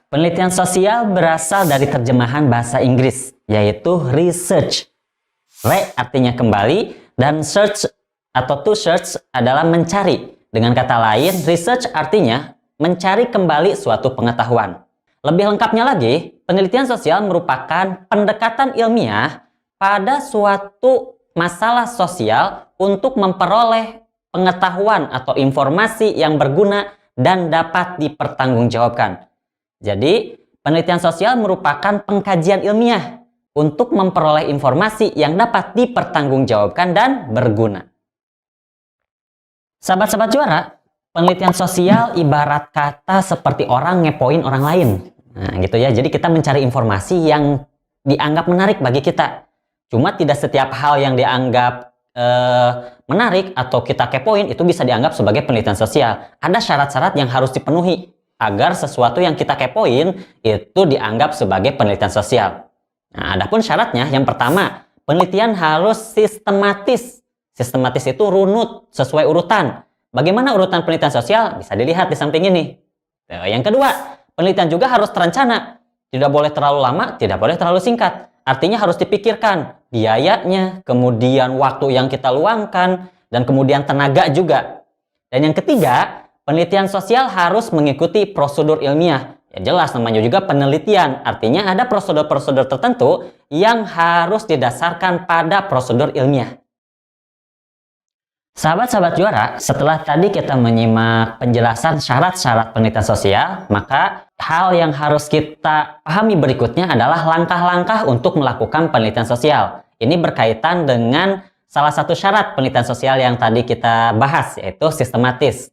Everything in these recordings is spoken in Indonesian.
Penelitian sosial berasal dari terjemahan bahasa Inggris, yaitu research. Re artinya kembali, dan search atau to search adalah mencari. Dengan kata lain, research artinya mencari kembali suatu pengetahuan. Lebih lengkapnya lagi, penelitian sosial merupakan pendekatan ilmiah pada suatu masalah sosial untuk memperoleh pengetahuan atau informasi yang berguna dan dapat dipertanggungjawabkan. Jadi, penelitian sosial merupakan pengkajian ilmiah untuk memperoleh informasi yang dapat dipertanggungjawabkan dan berguna. Sahabat-sahabat juara, penelitian sosial ibarat kata seperti orang ngepoin orang lain. Nah, gitu ya. Jadi kita mencari informasi yang dianggap menarik bagi kita. Cuma tidak setiap hal yang dianggap menarik atau kita kepoin itu bisa dianggap sebagai penelitian sosial. Ada syarat-syarat yang harus dipenuhi agar sesuatu yang kita kepoin itu dianggap sebagai penelitian sosial. Nah, adapun syaratnya, yang pertama, penelitian harus sistematis. Sistematis itu runut, sesuai urutan. Bagaimana urutan penelitian sosial? Bisa dilihat di samping ini. Nah, yang kedua, penelitian juga harus terencana. Tidak boleh terlalu lama, tidak boleh terlalu singkat. Artinya harus dipikirkan biayanya, kemudian waktu yang kita luangkan, dan kemudian tenaga juga. Dan yang ketiga, penelitian sosial harus mengikuti prosedur ilmiah. Ya jelas namanya juga penelitian, artinya ada prosedur-prosedur tertentu yang harus didasarkan pada prosedur ilmiah. Sahabat-sahabat juara, setelah tadi kita menyimak penjelasan syarat-syarat penelitian sosial, maka hal yang harus kita pahami berikutnya adalah langkah-langkah untuk melakukan penelitian sosial. Ini berkaitan dengan salah satu syarat penelitian sosial yang tadi kita bahas, yaitu sistematis.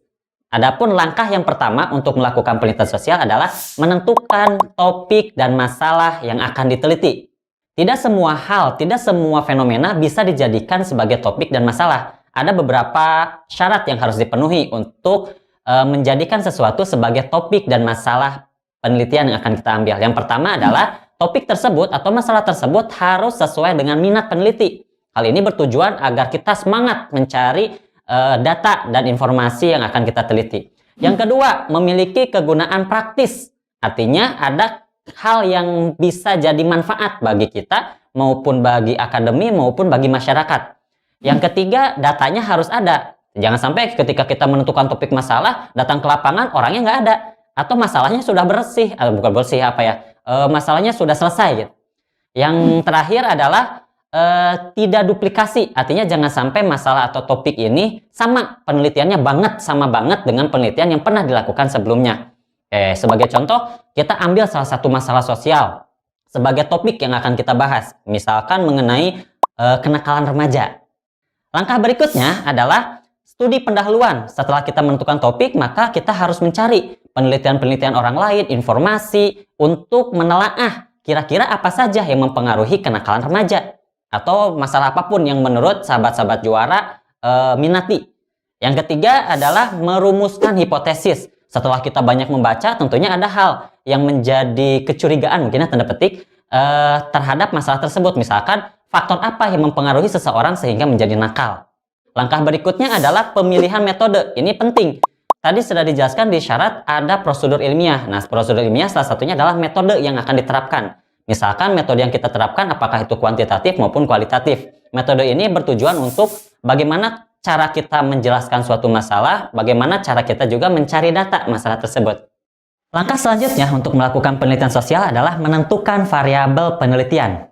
Adapun langkah yang pertama untuk melakukan penelitian sosial adalah menentukan topik dan masalah yang akan diteliti. Tidak semua hal, tidak semua fenomena bisa dijadikan sebagai topik dan masalah. Ada beberapa syarat yang harus dipenuhi untuk menjadikan sesuatu sebagai topik dan masalah penelitian yang akan kita ambil. Yang pertama adalah topik tersebut atau masalah tersebut harus sesuai dengan minat peneliti. Hal ini bertujuan agar kita semangat mencari data dan informasi yang akan kita teliti. Yang kedua, memiliki kegunaan praktis. Artinya ada hal yang bisa jadi manfaat bagi kita maupun bagi akademi maupun bagi masyarakat. Yang ketiga, datanya harus ada. Jangan sampai ketika kita menentukan topik masalah, datang ke lapangan orangnya nggak ada. Atau masalahnya sudah bersih, bukan bersih apa ya, masalahnya sudah selesai gitu. Yang terakhir adalah tidak duplikasi, artinya jangan sampai masalah atau topik ini sama penelitiannya sama banget dengan penelitian yang pernah dilakukan sebelumnya. Sebagai contoh, kita ambil salah satu masalah sosial sebagai topik yang akan kita bahas, misalkan mengenai kenakalan remaja. Langkah berikutnya adalah studi pendahuluan. Setelah kita menentukan topik, maka kita harus mencari penelitian-penelitian orang lain, informasi untuk menelaah kira-kira apa saja yang mempengaruhi kenakalan remaja atau masalah apapun yang menurut sahabat-sahabat juara minati. Yang ketiga adalah merumuskan hipotesis. Setelah kita banyak membaca, tentunya ada hal yang menjadi kecurigaan, mungkin tanda petik, terhadap masalah tersebut. Misalkan, faktor apa yang mempengaruhi seseorang sehingga menjadi nakal. Langkah berikutnya adalah pemilihan metode. Ini penting. Tadi sudah dijelaskan di syarat ada prosedur ilmiah. Nah, prosedur ilmiah salah satunya adalah metode yang akan diterapkan. Misalkan metode yang kita terapkan apakah itu kuantitatif maupun kualitatif. Metode ini bertujuan untuk bagaimana cara kita menjelaskan suatu masalah, bagaimana cara kita juga mencari data masalah tersebut. Langkah selanjutnya untuk melakukan penelitian sosial adalah menentukan variabel penelitian.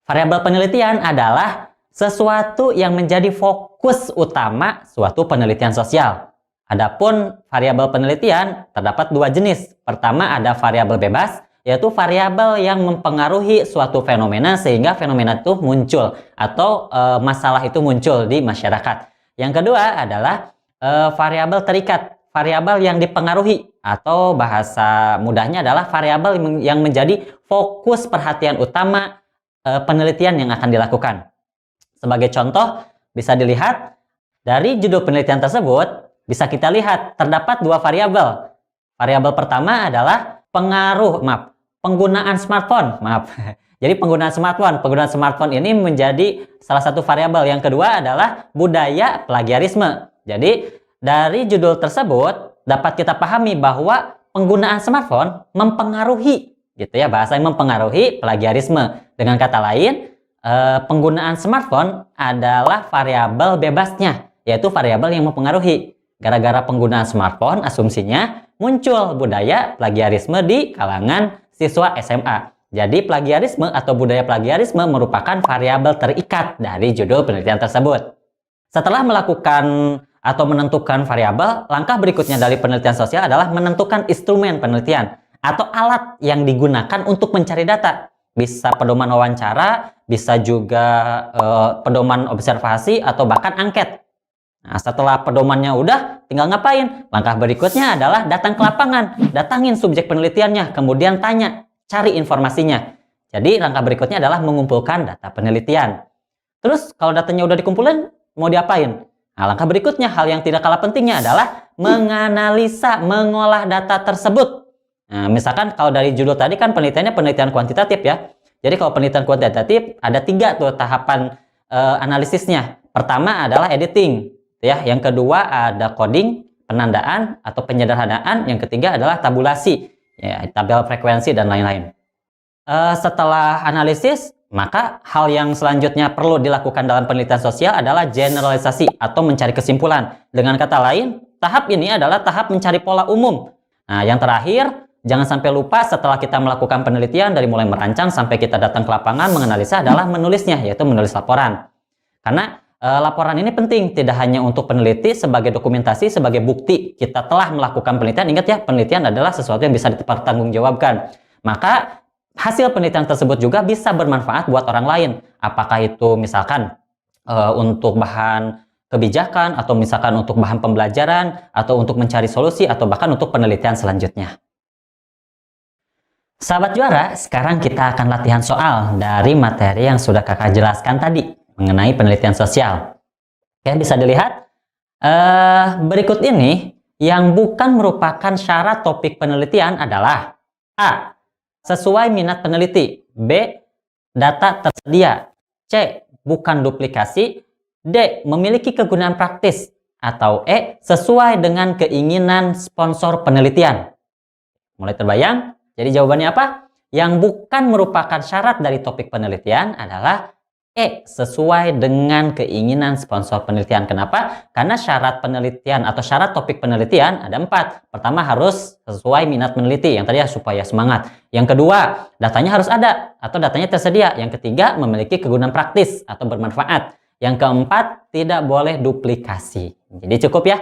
Variabel penelitian adalah sesuatu yang menjadi fokus utama suatu penelitian sosial. Adapun variabel penelitian terdapat dua jenis. Pertama ada variabel bebas, yaitu variabel yang mempengaruhi suatu fenomena sehingga fenomena itu muncul atau masalah itu muncul di masyarakat. Yang kedua adalah variabel terikat, variabel yang dipengaruhi atau bahasa mudahnya adalah variabel yang menjadi fokus perhatian utama penelitian yang akan dilakukan. Sebagai contoh, bisa dilihat dari judul penelitian tersebut, bisa kita lihat terdapat dua variabel. Variabel pertama adalah penggunaan smartphone. Jadi penggunaan smartphone ini menjadi salah satu variabel. Yang kedua adalah budaya plagiarisme. Jadi dari judul tersebut dapat kita pahami bahwa penggunaan smartphone mempengaruhi, gitu ya, bahasa yang mempengaruhi plagiarisme. Dengan kata lain, penggunaan smartphone adalah variabel bebasnya, yaitu variabel yang mempengaruhi. Gara-gara penggunaan smartphone, asumsinya muncul budaya plagiarisme di kalangan siswa SMA. Jadi plagiarisme atau budaya plagiarisme merupakan variabel terikat dari judul penelitian tersebut. Setelah melakukan atau menentukan variabel, langkah berikutnya dari penelitian sosial adalah menentukan instrumen penelitian atau alat yang digunakan untuk mencari data. Bisa pedoman wawancara, bisa juga pedoman observasi atau bahkan angket. Nah, setelah pedomannya udah, tinggal ngapain? Langkah berikutnya adalah datang ke lapangan, datangin subjek penelitiannya, kemudian tanya, cari informasinya. Jadi langkah berikutnya adalah mengumpulkan data penelitian. Terus kalau datanya udah dikumpulin, mau diapain? Nah, langkah berikutnya, hal yang tidak kalah pentingnya adalah menganalisa, mengolah data tersebut. Nah, misalkan kalau dari judul tadi kan penelitiannya penelitian kuantitatif ya. Jadi kalau penelitian kuantitatif ada 3 tuh tahapan analisisnya. Pertama adalah editing, ya. Yang kedua ada coding, penandaan atau penyederhanaan. Yang ketiga adalah tabulasi, ya, tabel frekuensi dan lain-lain. Setelah analisis, maka hal yang selanjutnya perlu dilakukan dalam penelitian sosial adalah generalisasi atau mencari kesimpulan. Dengan kata lain, tahap ini adalah tahap mencari pola umum. Nah, yang terakhir, jangan sampai lupa setelah kita melakukan penelitian dari mulai merancang sampai kita datang ke lapangan menganalisa adalah menulisnya, yaitu menulis laporan. Karena laporan ini penting, tidak hanya untuk peneliti sebagai dokumentasi, sebagai bukti kita telah melakukan penelitian. Ingat ya, penelitian adalah sesuatu yang bisa dipertanggungjawabkan. Maka hasil penelitian tersebut juga bisa bermanfaat buat orang lain. Apakah itu misalkan untuk bahan kebijakan, atau misalkan untuk bahan pembelajaran, atau untuk mencari solusi, atau bahkan untuk penelitian selanjutnya. Sahabat juara, sekarang kita akan latihan soal dari materi yang sudah kakak jelaskan tadi mengenai penelitian sosial. Oke, bisa dilihat berikut ini yang bukan merupakan syarat topik penelitian adalah A. Sesuai minat peneliti, B. Data tersedia, C. Bukan duplikasi, D. Memiliki kegunaan praktis, atau E. Sesuai dengan keinginan sponsor penelitian. Mulai terbayang? Jadi jawabannya apa? Yang bukan merupakan syarat dari topik penelitian adalah E. Sesuai dengan keinginan sponsor penelitian. Kenapa? Karena syarat penelitian atau syarat topik penelitian ada 4. Pertama, harus sesuai minat peneliti. Yang tadi ya, supaya semangat. Yang kedua, datanya harus ada atau datanya tersedia. Yang ketiga, memiliki kegunaan praktis atau bermanfaat. Yang keempat, tidak boleh duplikasi. Jadi cukup ya.